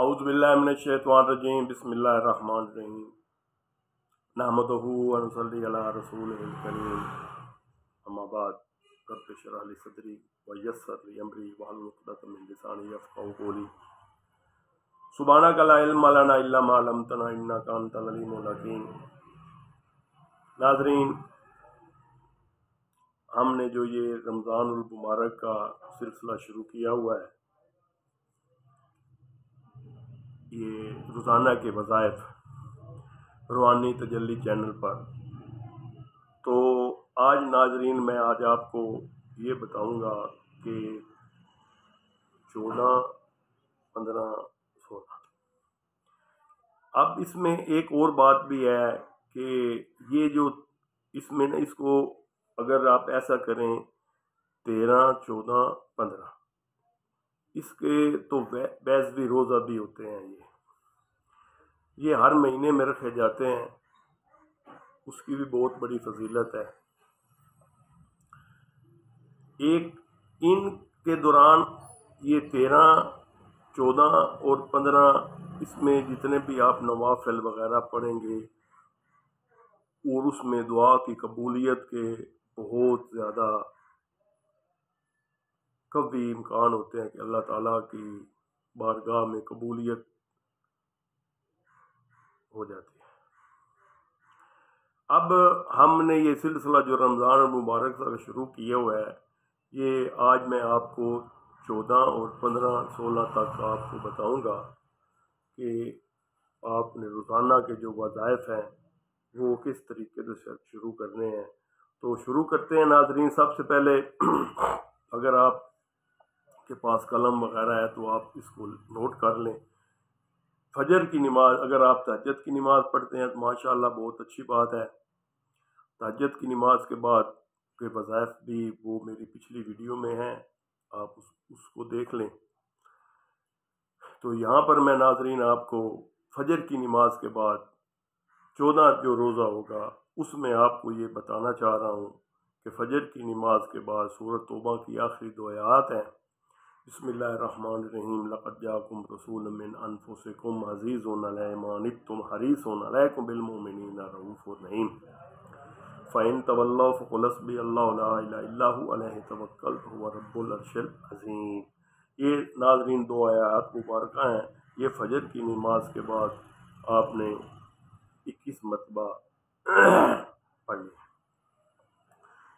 अऊज़ु बिल्लाहि मिनश्शैतानिर्रजीम बिस्मिल्लाहिर्रहमानिर्रहीम नहमदुहु व नुसल्ली अला रसूलिहिल करीम अम्मा बाद रब्बि इश्रह ली सदरी व यस्सिर ली अमरी वहलुल उक़दतम मिन लिसानी यफ़क़हू क़ौली सुब्हानका ला इल्मा लना इल्ला मा अल्लमतना इन्नका अंतल अलीमुल हकीम। नाज़रीन, हमने जो ये रमज़ानुल मुबारक का सिलसिला शुरू किया हुआ है, ये रोज़ाना के वज़ाइफ रूहानी तजल्ली चैनल पर, तो आज नाजरीन मैं आज आपको ये बताऊंगा कि 14, 15, 16। अब इसमें एक और बात भी है कि ये जो इसमें न इसको अगर आप ऐसा करें 13, 14, 15 इसके तो बैज़वी रोज़ा भी होते हैं। ये हर महीने में रखे जाते हैं, उसकी भी बहुत बड़ी फजीलत है। एक इनके दौरान ये 13, 14 और 15 इसमें जितने भी आप नवाफिल वगैरह पढ़ेंगे और उसमें दुआ की कबूलियत के बहुत ज़्यादा कभी इम्कान होते हैं कि अल्लाह ताला की बारगाह में कबूलियत हो जाती है। अब हमने ये सिलसिला जो रमज़ान मुबारक से शुरू किया हुआ है, ये आज मैं आपको 14 और 15, 16 तक आपको बताऊंगा कि आपने रोज़ाना के जो वज़ाइफ हैं वो किस तरीके से शुरू करने हैं। तो शुरू करते हैं नाज़रीन। सबसे पहले अगर आप के पास कलम वगैरह है तो आप इसको नोट कर लें। फजर की नमाज, अगर आप तहज्जुद की नमाज पढ़ते हैं तो माशाअल्लाह बहुत अच्छी बात है। तहज्जुद की नमाज के बाद के वज़ाइफ भी वो मेरी पिछली वीडियो में हैं, आप उसको देख लें। तो यहाँ पर मैं नाज़रीन आपको फजर की नमाज के बाद 14 जो रोज़ा होगा उसमें आपको ये बताना चाह रहा हूँ कि फजर की नमाज के बाद सूरत तौबा की आखिरी 2 आयत हैं। बिस्मिल्लाहिर्रहमानिर्रहीम लक़द जाअकुम रसूलुम मिन अनफुसिकुम अज़ीज़ुन अलैहि मा अनित्तुम हरीसुन अलैकुम बिल मुमिनीना रऊफ़ुर रहीम फ़इन तवल्लव फ़क़ुल हस्बियल्लाहु ला इलाहा इल्ला हु अलैहि तवक्कलतु हुवा रब्बुल अर्शिल अज़ीम। ये नाज़रीन 2 आयत मुबारक हैं। ये फजर की नमाज के बाद आपने 21 मरतबा पढ़ लिया।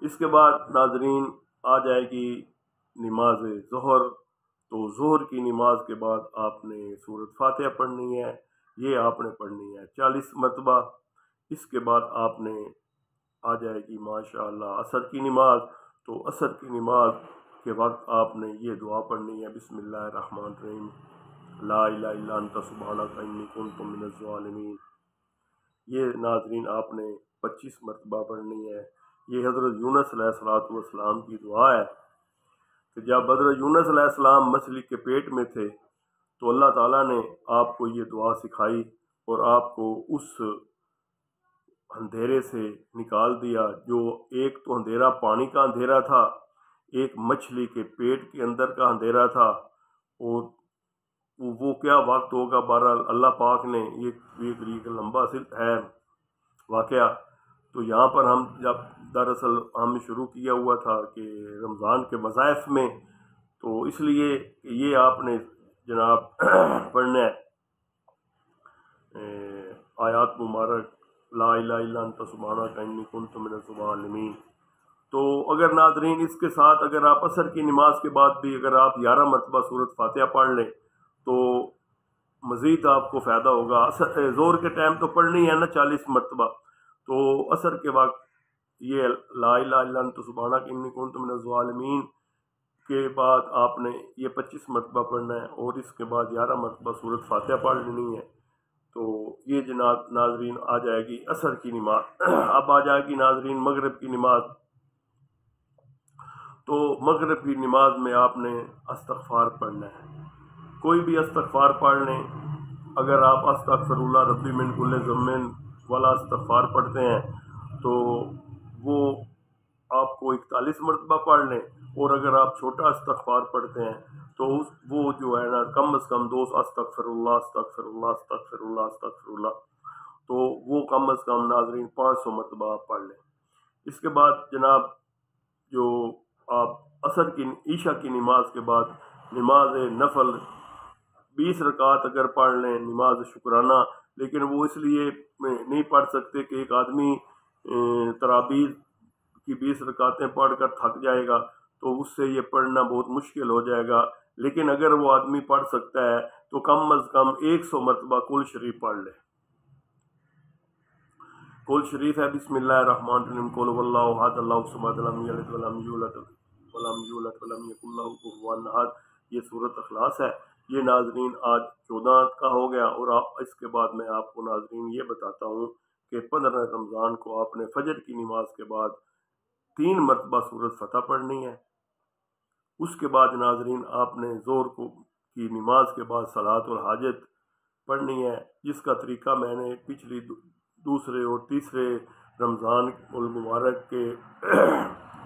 इसके बाद नाज़रीन आ जाएगी नमाज ज़ोहर। तो ज़ोहर की नमाज के बाद आपने सूरत फातिहा पढ़नी है, ये आपने पढ़नी है 40 मरतबा। इसके बाद आपने आ जाएगी माशाअल्लाह असर की नमाज। तो असर की नमाज के वक्त आपने ये दुआ पढ़नी है, बिस्मिल्लाहिर्रहमानिर्रहीम ला इलाहा इल्ला अंता सुब्हानका इन्नी कुन्तु मिनज़ ज़ालिमीन। ये नाज़रीन आपने 25 मरतबा पढ़नी है। ये हज़रत यूनुस अलैहिस्सलाम की दुआ है कि जब हज़रत यूनुस अलैहिस्सलाम मछली के पेट में थे तो अल्लाह ताला ने आपको ये दुआ सिखाई और आपको उस अंधेरे से निकाल दिया। जो एक तो अंधेरा पानी का अंधेरा था, एक मछली के पेट के अंदर का अंधेरा था, और वो क्या वक्त होगा, बहरहाल अल्लाह पाक ने ये एक लंबा है वाक़या। तो यहाँ पर हम जब दरअसल हमने शुरू किया हुआ था कि रमज़ान के वज़ाइफ में, तो इसलिए ये आपने जनाब पढ़ना है आयात मुबारक ला इलाहा इल्ला अंता सुब्हानका इन्नी कुन्तु मिनज़ ज़ालिमीन। तो अगर नाज़रीन इसके साथ अगर आप असर की नमाज के बाद भी अगर आप 11 मरतबा सूरत फातिहा पढ़ लें तो मज़ीद आपको फ़ायदा होगा। असर ज़ोर के टाइम तो पढ़नी है ना 40 मरतबा, तो असर के वक्त ये ला इलाहा इल्ला अंता सुब्हानका इन्नी कुन्तु मिनज़ ज़ालिमीन के बाद आपने ये 25 मरतबा पढ़ना है और इसके बाद 11 मरतबा सूरत फातिहा पढ़ लेनी है। तो ये जनाब नाज़रीन आ जाएगी असर की नमाज। अब आ जाएगी नाज़रीन मगरिब की नमाज। तो मगरिब की नमाज में आपने इस्तग़फ़ार पढ़ना है, कोई भी इस्तग़फ़ार पढ़ लें। अगर आप अस्तग़फ़िरुल्लाह रब्बी मिन कुल्लि ज़म्बिन वाला इस्तग़फ़ार पढ़ते हैं तो वो आपको 41 मरतबा पढ़ लें, और अगर आप छोटा इस्तग़फ़ार पढ़ते हैं تو وہ جو ہے نا کم از کم 2 استغفر اللہ استغفر اللہ استغفر اللہ استغفر اللہ، تو وہ کم از کم ناظرین 500 مرتبہ آپ پڑھ لیں۔ اس کے بعد جناب جو آپ عصر کی عشاء کی نماز کے بعد نماز نفل 20 رکعت اگر پڑھ لیں نماز شکرانہ، لیکن وہ اس لیے نہیں پڑھ سکتے کہ ایک آدمی تراویح کی 20 رکعتیں پڑھ کر تھک جائے گا تو اس سے یہ پڑھنا بہت مشکل ہو جائے گا، لیکن اگر وہ آدمی پڑھ سکتا ہے تو کم از کم 100 مرتبہ کل شریف پڑھ لے۔ کل شریف ہے بسم اللہ الرحمن الرحیم، قل هو اللہ احد اللہ الصمد لم یلد ولم یولد ولم یولد ولم یکن لہ کفوا احد، یہ سورۃ اخلاص ہے۔ یہ ناظرین آج 14 کا ہو گیا، اور اس کے بعد میں آپ کو ناظرین یہ بتاتا ہوں کہ 15 رمضان کو آپ نے فجر کی نماز کے بعد 3 مرتبہ سورۃ فتح پڑھنی ہے۔ اس کے بعد ناظرین آپ نے ظہر کی نماز کے بعد صلاۃ الحاجت پڑھنی ہے، جس کا طریقہ میں نے پچھلی دوسرے اور تیسرے رمضان المبارک کے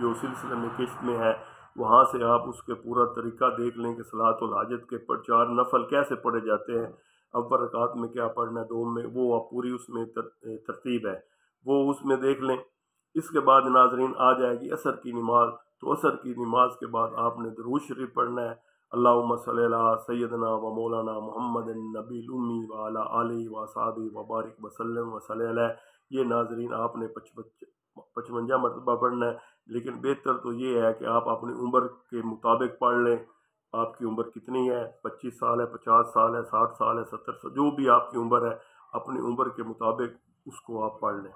جو سلسلے میں قسط میں ہے وہاں سے آپ اس کے پورا طریقہ دیکھ لیں کہ صلاۃ الحاجت کے 4 نفل کیسے پڑھے جاتے ہیں، اول رکعت میں کیا پڑھنا ہے، 2 میں، وہ آپ پوری اس میں ترتیب ہے، وہ اس میں دیکھ لیں۔ اس کے بعد ناظرین آ جائے گی عصر کی نماز، تو عصر کی نماز کے بعد آپ نے درود شریف پڑھنا ہے، اللہم صلی علی سیدنا و مولانا محمد النبی الامی وعلی آلہ وصحبہ وبارک وسلم وصلی علیہ۔ یہ ناظرین آپ نے 55 مرتبہ پڑھنا ہے، لیکن بہتر تو یہ ہے کہ آپ اپنی عمر کے مطابق پڑھ لیں۔ آپ کی عمر کتنی ہے، 25 سال ہے، 50 سال ہے، 60 سال ہے، 70 سال، جو بھی آپ کی عمر ہے اپنی عمر کے مطابق اس کو آپ پڑھ لیں۔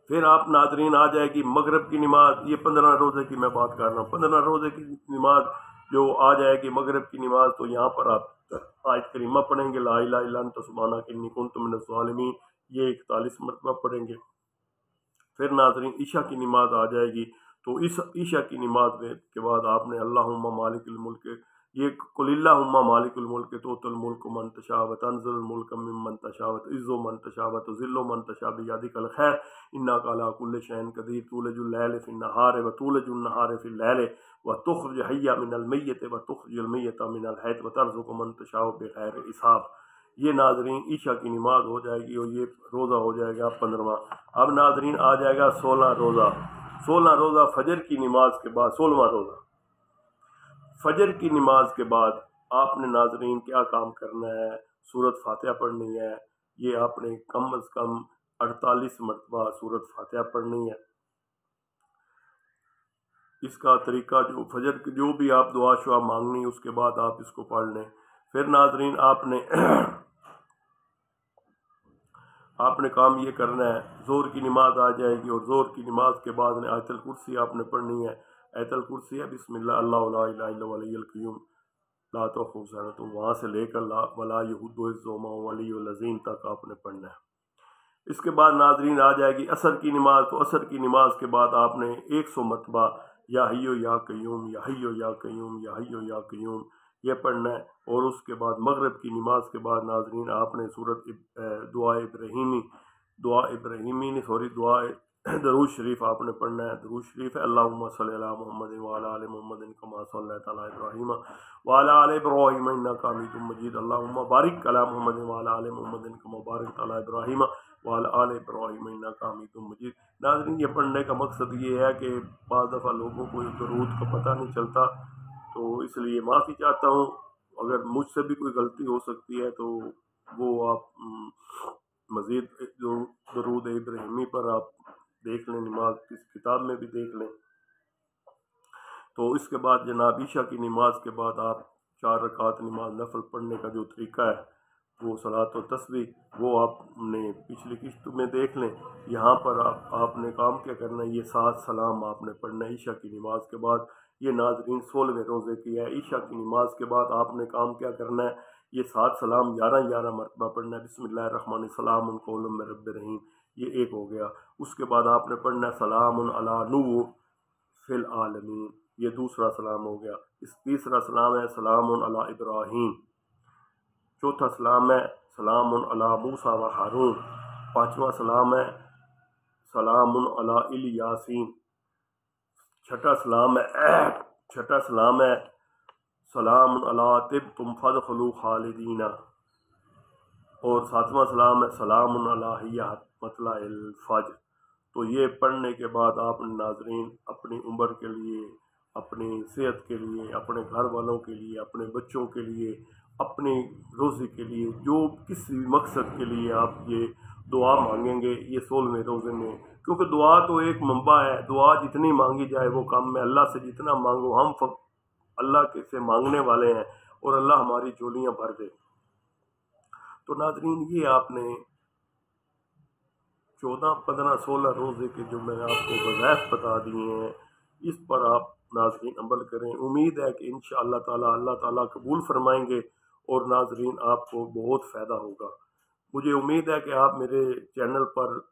پھر آپ ناظرین آ جائے گی مغرب کی نماز، یہ 15 روزے کی میں بات کر رہا ہوں، 15 روزے کی نماز جو آ جائے گی مغرب کی نماز، تو یہاں پر آپ آیت کریمہ پڑھیں گے، لا الہ الا انت سبحانک انی کنت من الظالمین، یہ 41 مرتبہ پڑھیں گے۔ پھر ناظرین عشاء کی نماز آ جائے گی، تو اس عشاء کی نماز کے بعد آپ نے اللہم مالک الملک، یہ قل اللہم مالک الملک تؤتی الملک من تشاء وتنزع الملک ممن تشاء وتعز من تشاء وتذل من تشاء بیدک الخیر انک علی کل شیء قدیر تولج اللیل فی النہار وتولج النہار فی اللیل وتخرج الحی من المیت وتخرج المیت من الحی وترزق من تشاء بغیر حساب۔ یہ ناظرین عشاء کی نماز ہو جائے گی، اور یہ روزہ ہو جائے گا 15واں۔ اب ناظرین آ جائے گا 16 روزہ، 16 روزہ فجر کی نماز کے بعد، 16واں روزہ فجر کی نماز کے بعد آپ نے ناظرین کیا کام کرنا ہے، سورۃ فاتحہ پڑھنی ہے۔ یہ آپ نے کم از کم 48 مرتبہ سورۃ فاتحہ پڑھنی ہے۔ اس کا طریقہ جو فجر کی جو بھی آپ دعا شعا مانگنی اس کے بعد آپ اس کو پڑھ لیں۔ پھر ناظرین آپ نے کام یہ کرنا ہے، ظہر کی نماز آ جائے گی، اور ظہر کی نماز کے بعد نے آیت الکرسی آپ نے پڑھنی ہے۔ آیت الکرسی ہے بسم اللہ اللہ لا الہ الا هو الحی القیوم لا تأخذہ سنۃ، وہاں سے لے کر ولا یؤودہ حفظہما وهو العلی العظیم تک آپ نے پڑھنا ہے۔ اس کے بعد ناظرین آ جائے گی عصر کی نماز، تو عصر کی نماز کے بعد آپ نے 100 مرتبہ یا حی یا قیوم یا حی یا قیوم یا حی یا قیوم یہ پڑھنا ہے۔ اور اس کے بعد مغرب کی نماز کے بعد ناظرین آپ نے سورۃ دعا درود شریف آپ نے پڑھنا ہے۔ درود شریف ہے اللہم صلی علی محمد وعلی آل محمد کما صلیت علی ابراہیم وعلی آل ابراہیم انک حمید مجید، اللہم بارک علی محمد وعلی آل محمد کما بارکت علی ابراہیم وعلی آل ابراہیم انک حمید مجید۔ ناظرین یہ پڑھنے کا مقصد یہ ہے کہ بعض دفعہ لوگوں کو درود کا پتہ نہیں چلتا، تو اس لیے معافی چاہتا ہوں، اگر مجھ سے بھی کوئی غلطی ہو سکتی ہے تو وہ آپ مزید جو درود ابراہیمی پر آپ دیکھ لیں، نماز کی کتاب میں بھی دیکھ لیں۔ تو اس کے بعد جناب عشاء کی نماز کے بعد آپ 4 رکعت نماز نفل پڑھنے کا جو طریقہ ہے وہ صلاۃ و تسبیح، وہ آپ نے پچھلی قسط میں دیکھ لیں۔ یہاں پر آپ نے کام کیا کرنا ہے، یہ 7 سلام آپ نے پڑھنا ہے عشاء کی نماز کے بعد۔ یہ ناظرین 16ویں روزے کی ہے۔ عشاء کی نماز کے بعد آپ نے کام کیا کرنا ہے، یہ 7 سلام 11 مرتبہ پڑھنا ہے، بسم اللہ الرحمن السلام قول من رب رحیم، یہ ایک ہو گیا۔ اس کے بعد آپ نے پڑھنا ہے سلام علی نوح فی العالمین، یہ دوسرا سلام ہو گیا۔ تیسرا سلام ہے سلام علی ابراہیم، چوتھا سلام ہے سلام علی موسیٰ و ہارون، پانچواں سلام ہے سلام علی الیاسین، چھٹا سلام ہے सलाम अला तिब्तुम फदखुलू खालिदीना, और 7वां सलाम है सलाम अला हिया मतलाइल फज्र। तो ये पढ़ने के बाद आप नाज़रीन अपनी उम्र के लिए, अपनी सेहत के लिए, अपने घर वालों के लिए, अपने बच्चों के लिए, अपनी रोज़ी के लिए, जो किसी मकसद के लिए आप ये दुआ मांगेंगे ये 16वें रोज़े में, क्योंकि दुआ तो एक मंबा है, दुआ जितनी मांगी जाए वो कम है। अल्लाह से जितना मांगो, हम अल्लाह के से मांगने वाले हैं और अल्लाह हमारी झोलियाँ भर दे। तो नाज़रीन ये आपने 14, 15, 16 रोज़े के जो मैं आपको वज़ाइफ बता दिए हैं, इस पर आप नाज़रीन अमल करें। उम्मीद है कि इंशाअल्लाह ताला अल्लाह ताला कबूल फरमाएंगे और नाज़रीन आपको बहुत फ़ायदा होगा। मुझे उम्मीद है कि आप मेरे चैनल पर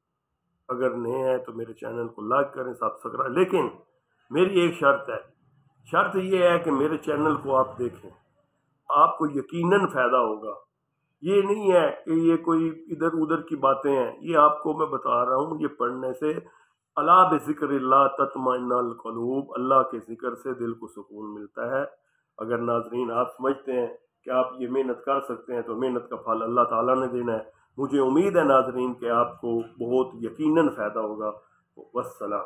अगर नए हैं तो मेरे चैनल को लाइक करें, सब्सक्राइब। लेकिन मेरी एक शर्त है, शर्त ये है कि मेरे चैनल को आप देखें, आपको यकीनन फ़ायदा होगा। ये नहीं है कि ये कोई इधर उधर की बातें हैं, ये आपको मैं बता रहा हूँ, ये पढ़ने से अला बिज़िक्रिल्लाह तत्मइन्नुल क़ुलूब, अल्लाह के ज़िक्र से दिल को सुकून मिलता है। अगर नाज़रीन आप समझते हैं कि आप ये मेहनत कर सकते हैं तो मेहनत का फल अल्लाह ताला ने देना है। मुझे उम्मीद है नाज़रीन कि आपको बहुत यकीनन फ़ायदा होगा। वस्सलाम।